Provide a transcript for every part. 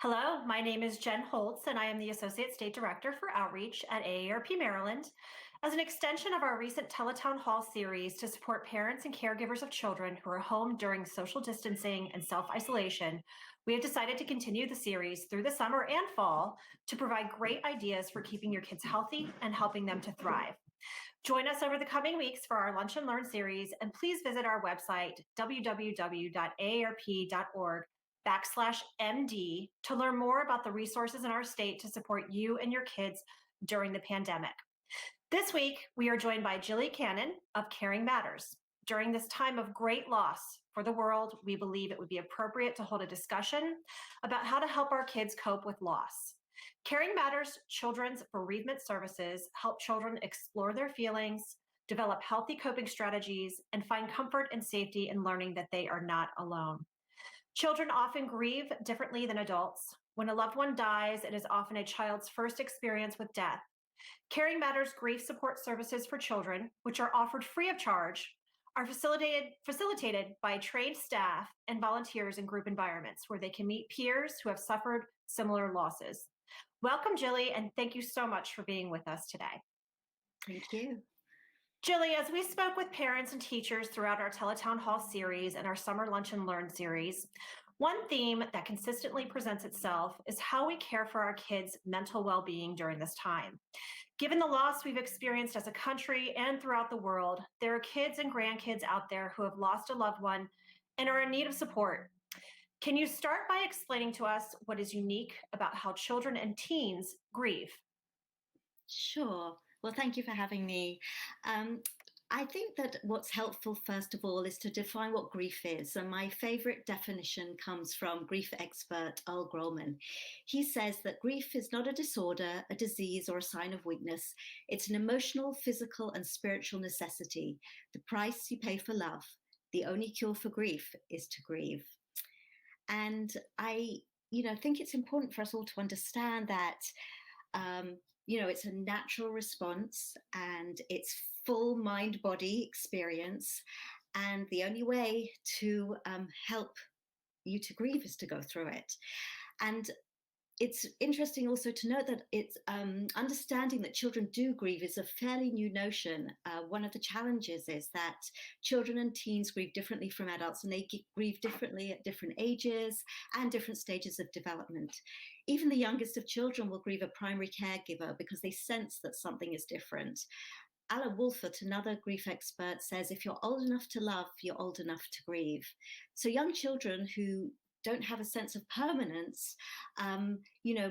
Hello, my name is Jen Holtz, and I am the Associate State Director for Outreach at AARP Maryland. As an extension of our recent Teletown Hall series to support parents and caregivers of children who are home during social distancing and self-isolation, we have decided to continue the series through the summer and fall to provide great ideas for keeping your kids healthy and helping them to thrive. Join us over the coming weeks for our Lunch and Learn series, and please visit our website, www.aarp.org/MD, to learn more about the resources in our state to support you and your kids during the pandemic. This week, we are joined by Gilly Cannon of CaringMatters. During this time of great loss for the world, we believe it would be appropriate to hold a discussion about how to help our kids cope with loss. CaringMatters Children's Bereavement Services help children explore their feelings, develop healthy coping strategies, and find comfort and safety in learning that they are not alone. Children often grieve differently than adults. When a loved one dies, it is often a child's first experience with death. CaringMatters grief support services for children, which are offered free of charge, are facilitated by trained staff and volunteers in group environments where they can meet peers who have suffered similar losses. Welcome, Gilly, and thank you so much for being with us today. Thank you. Gilly, as we spoke with parents and teachers throughout our Teletown Hall series and our Summer Lunch and Learn series, one theme that consistently presents itself is how we care for our kids' mental well-being during this time. Given the loss we've experienced as a country and throughout the world, there are kids and grandkids out there who have lost a loved one and are in need of support. Can you start by explaining to us what is unique about how children and teens grieve? Sure. Well, thank you for having me. I think that what's helpful, first of all, is to define what grief is. And my favorite definition comes from grief expert Earl Grolman. He says that grief is not a disorder, a disease, or a sign of weakness. It's an emotional, physical, and spiritual necessity, the price you pay for love. The only cure for grief is to grieve. And I think it's important for us all to understand that it's a natural response and it's full mind-body experience. And the only way to help you to grieve is to go through it. And it's interesting also to note that it's understanding that children do grieve is a fairly new notion. One of the challenges is that children and teens grieve differently from adults, and they grieve differently at different ages and different stages of development. Even the youngest of children will grieve a primary caregiver because they sense that something is different. Alan Wolfert, another grief expert, says if you're old enough to love, you're old enough to grieve. So young children who don't have a sense of permanence,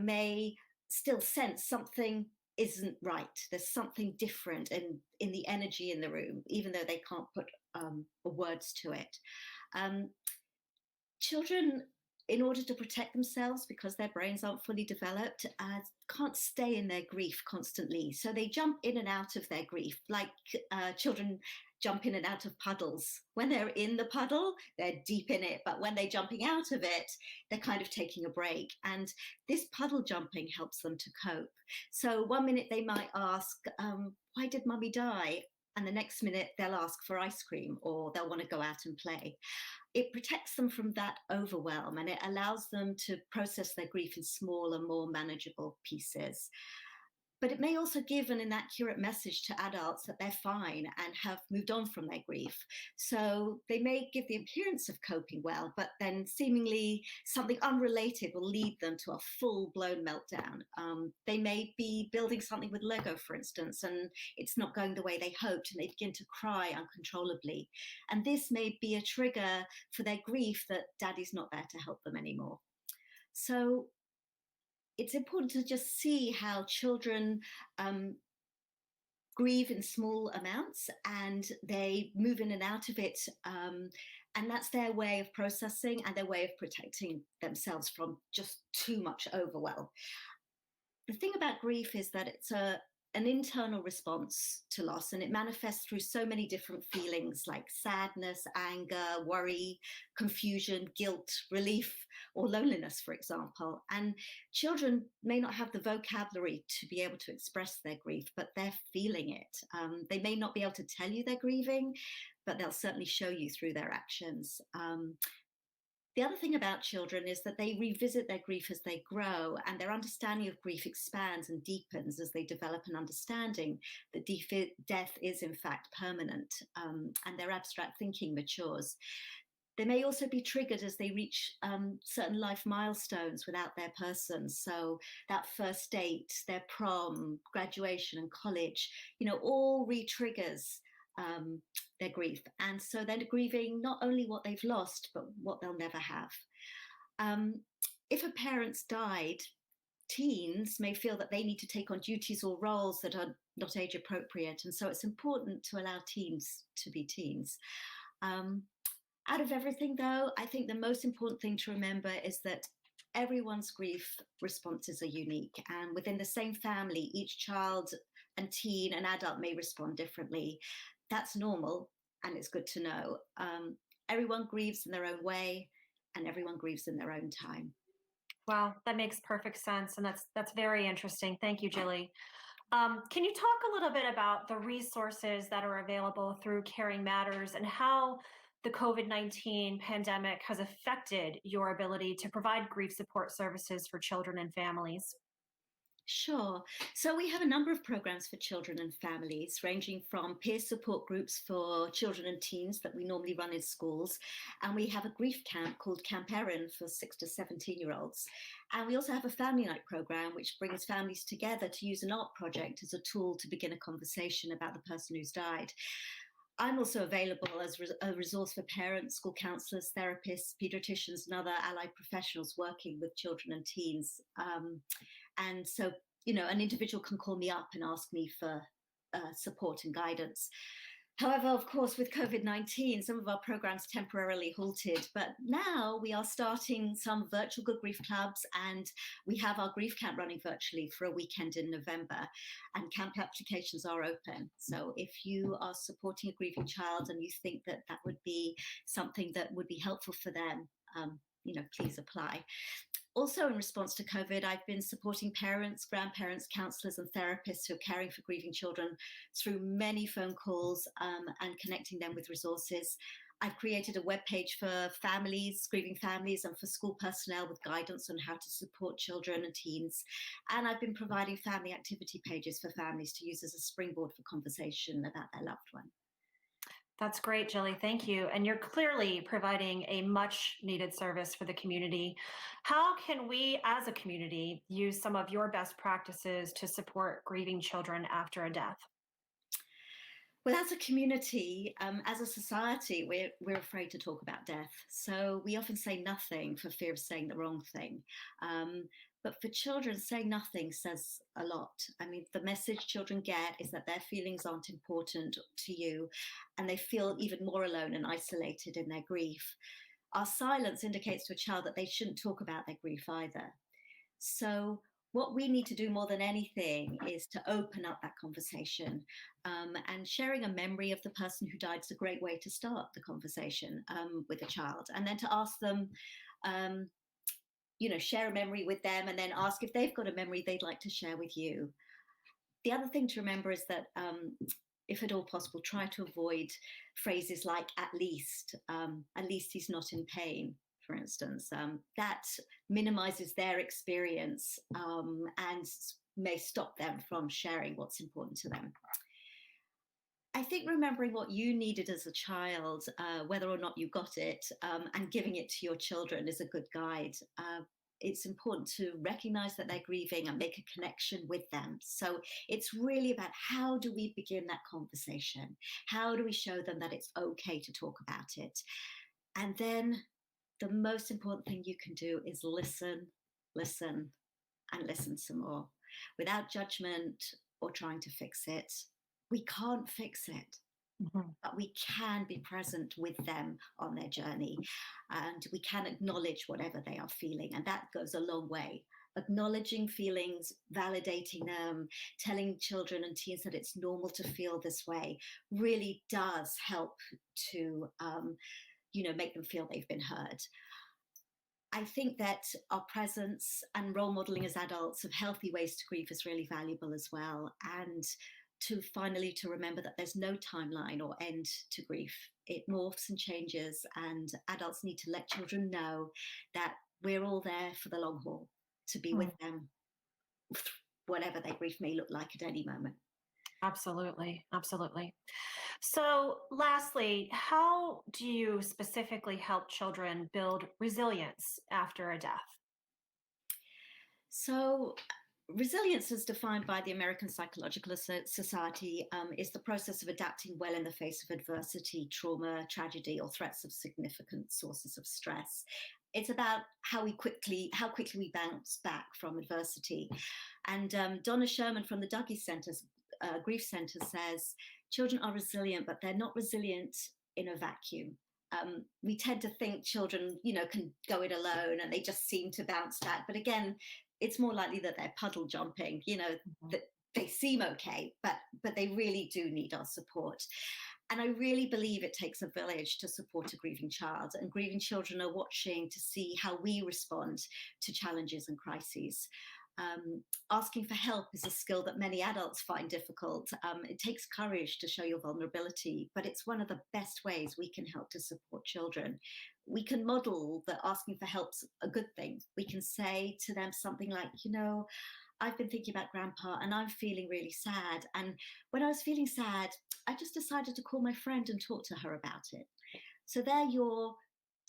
may still sense something isn't right. There's something different in the energy in the room, even though they can't put words to it. Children, in order to protect themselves, because their brains aren't fully developed, can't stay in their grief constantly. So they jump in and out of their grief, like children jump in and out of puddles. When they're in the puddle, they're deep in it. But when they're jumping out of it, they're kind of taking a break. And this puddle jumping helps them to cope. So one minute they might ask, why did mummy die? And the next minute they'll ask for ice cream, or they'll want to go out and play. It protects them from that overwhelm, and it allows them to process their grief in smaller, more manageable pieces. But it may also give an inaccurate message to adults that they're fine and have moved on from their grief. So they may give the appearance of coping well, but then seemingly something unrelated will lead them to a full-blown meltdown. They may be building something with Lego, for instance, and it's not going the way they hoped, and they begin to cry uncontrollably. And this may be a trigger for their grief that daddy's not there to help them anymore. So it's important to just see how children grieve in small amounts, and they move in and out of it. And that's their way of processing and their way of protecting themselves from just too much overwhelm. The thing about grief is that it's an internal response to loss, and it manifests through so many different feelings like sadness, anger, worry, confusion, guilt, relief, or loneliness, for example. And children may not have the vocabulary to be able to express their grief, but they're feeling it. They may not be able to tell you they're grieving, but they'll certainly show you through their actions. The other thing about children is that they revisit their grief as they grow, and their understanding of grief expands and deepens as they develop an understanding that death is, in fact, permanent, and their abstract thinking matures. They may also be triggered as they reach certain life milestones without their person. So that first date, their prom, graduation, and college, all re-triggers their grief. And so they're grieving not only what they've lost, but what they'll never have. If a parent's died, teens may feel that they need to take on duties or roles that are not age appropriate. And so it's important to allow teens to be teens. Out of everything, though, I think the most important thing to remember is that everyone's grief responses are unique. And within the same family, each child and teen and adult may respond differently. That's normal, and it's good to know. Everyone grieves in their own way, and everyone grieves in their own time. Wow, that makes perfect sense. And that's very interesting. Thank you, Gilly. Can you talk a little bit about the resources that are available through Caring Matters and how the COVID-19 pandemic has affected your ability to provide grief support services for children and families? Sure. So we have a number of programs for children and families, ranging from peer support groups for children and teens that we normally run in schools. And we have a grief camp called Camp Erin for 6 to 17-year-olds. And we also have a family night program, which brings families together to use an art project as a tool to begin a conversation about the person who's died. I'm also available as a resource for parents, school counselors, therapists, pediatricians, and other allied professionals working with children and teens. And so, an individual can call me up and ask me for support and guidance. However, of course, with COVID-19, some of our programs temporarily halted, but now we are starting some virtual good grief clubs, and we have our grief camp running virtually for a weekend in November, and camp applications are open. So if you are supporting a grieving child and you think that that would be something that would be helpful for them, please apply. Also, in response to COVID, I've been supporting parents, grandparents, counselors, and therapists who are caring for grieving children through many phone calls and connecting them with resources. I've created a webpage for families, grieving families, and for school personnel with guidance on how to support children and teens. And I've been providing family activity pages for families to use as a springboard for conversation about their loved one. That's great, Gilly. Thank you. And you're clearly providing a much needed service for the community. How can we as a community use some of your best practices to support grieving children after a death? Well, as a community, as a society, we're afraid to talk about death. So we often say nothing for fear of saying the wrong thing. But for children, saying nothing says a lot. I mean, the message children get is that their feelings aren't important to you, and they feel even more alone and isolated in their grief. Our silence indicates to a child that they shouldn't talk about their grief either. So what we need to do more than anything is to open up that conversation. And sharing a memory of the person who died is a great way to start the conversation with a child. And then to ask them, share a memory with them, and then ask if they've got a memory they'd like to share with you. The other thing to remember is that if at all possible, try to avoid phrases like at least he's not in pain, for instance. That minimizes their experience and may stop them from sharing what's important to them. I think remembering what you needed as a child, whether or not you got it, and giving it to your children is a good guide. It's important to recognize that they're grieving and make a connection with them. So it's really about how do we begin that conversation? How do we show them that it's okay to talk about it? And then the most important thing you can do is listen, and listen some more without judgment or trying to fix it. We can't fix it, but we can be present with them on their journey, and we can acknowledge whatever they are feeling. And that goes a long way. Acknowledging feelings, validating them, telling children and teens that it's normal to feel this way really does help to, make them feel they've been heard. I think that our presence and role modeling as adults of healthy ways to grieve is really valuable as well. And finally to remember that there's no timeline or end to grief. It morphs and changes, and adults need to let children know that we're all there for the long haul, to be with Mm, them, whatever their grief may look like at any moment. absolutely. Absolutely. So, lastly, how do you specifically help children build resilience after a death? So, resilience, as defined by the American Psychological Society, is the process of adapting well in the face of adversity, trauma, tragedy, or threats of significant sources of stress. It's about how quickly we bounce back from adversity. And Donna Sherman from the Douglas Center's Grief Center says children are resilient, but they're not resilient in a vacuum. We tend to think children, can go it alone and they just seem to bounce back. But again, it's more likely that they're puddle jumping, Mhm. that they seem okay, but they really do need our support. And I really believe it takes a village to support a grieving child, and grieving children are watching to see how we respond to challenges and crises. Asking for help is a skill that many adults find difficult. It takes courage to show your vulnerability, but it's one of the best ways we can help to support children. We can model that asking for help's a good thing. We can say to them something like, I've been thinking about grandpa and I'm feeling really sad. And when I was feeling sad, I just decided to call my friend and talk to her about it. So there you're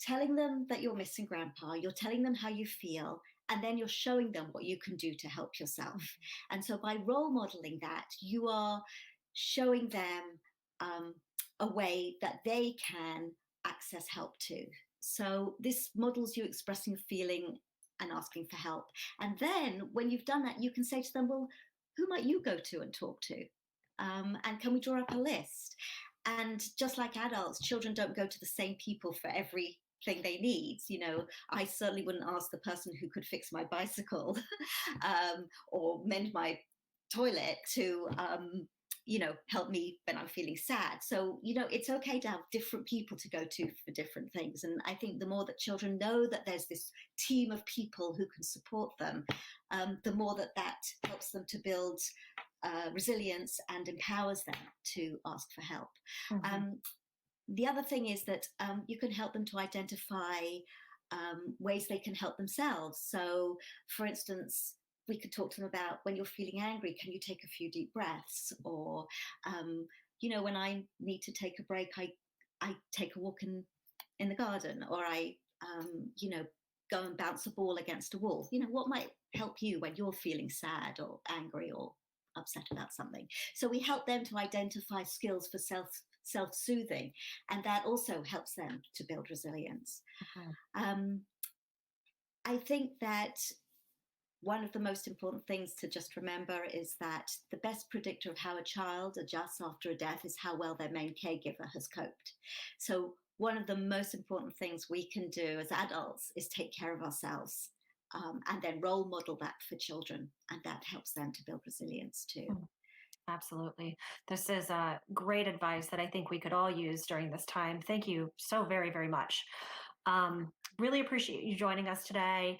telling them that you're missing grandpa, you're telling them how you feel, and then you're showing them what you can do to help yourself. And so by role modeling that, you are showing them a way that they can access help too. So this models you expressing a feeling and asking for help. And then when you've done that, you can say to them, well, who might you go to and talk to? And can we draw up a list? And just like adults, children don't go to the same people for everything they need. I certainly wouldn't ask the person who could fix my bicycle or mend my toilet to help me when I'm feeling sad. So it's okay to have different people to go to for different things. And I think the more that children know that there's this team of people who can support them, the more that helps them to build resilience and empowers them to ask for help. Mhm. The other thing is that you can help them to identify ways they can help themselves. So, for instance, we could talk to them about when you're feeling angry, can you take a few deep breaths? Or, when I need to take a break, I take a walk in the garden, or I, go and bounce a ball against a wall. What might help you when you're feeling sad or angry or upset about something? So we help them to identify skills for self-soothing, and that also helps them to build resilience. Mhm. um, I think that one of the most important things to just remember is that the best predictor of how a child adjusts after a death is how well their main caregiver has coped. So one of the most important things we can do as adults is take care of ourselves, and then role model that for children, and that helps them to build resilience too. Mm. Absolutely. This is great advice that I think we could all use during this time. Thank you so very, very much. Really appreciate you joining us today.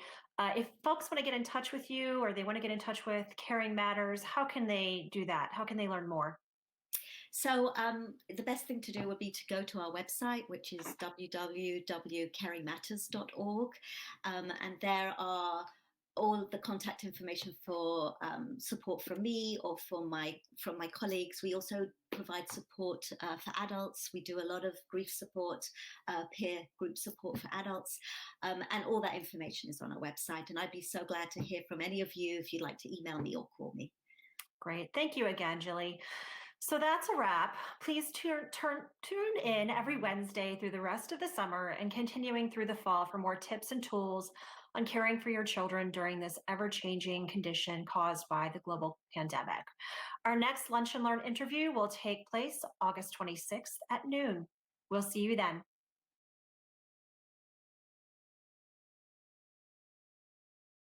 If folks want to get in touch with you or they want to get in touch with Caring Matters, how can they do that? How can they learn more? So the best thing to do would be to go to our website, which is www.caringmatters.org, and there are all of the contact information for support from me or from my colleagues. We also provide support for adults. We do a lot of grief support, peer group support for adults, and all that information is on our website. And I'd be so glad to hear from any of you if you'd like to email me or call me. Great. Thank you again, Gilly. So that's a wrap. Please tune in every Wednesday through the rest of the summer and continuing through the fall for more tips and tools on caring for your children during this ever-changing condition caused by the global pandemic. Our next Lunch and Learn interview will take place August 26th at noon. We'll see you then.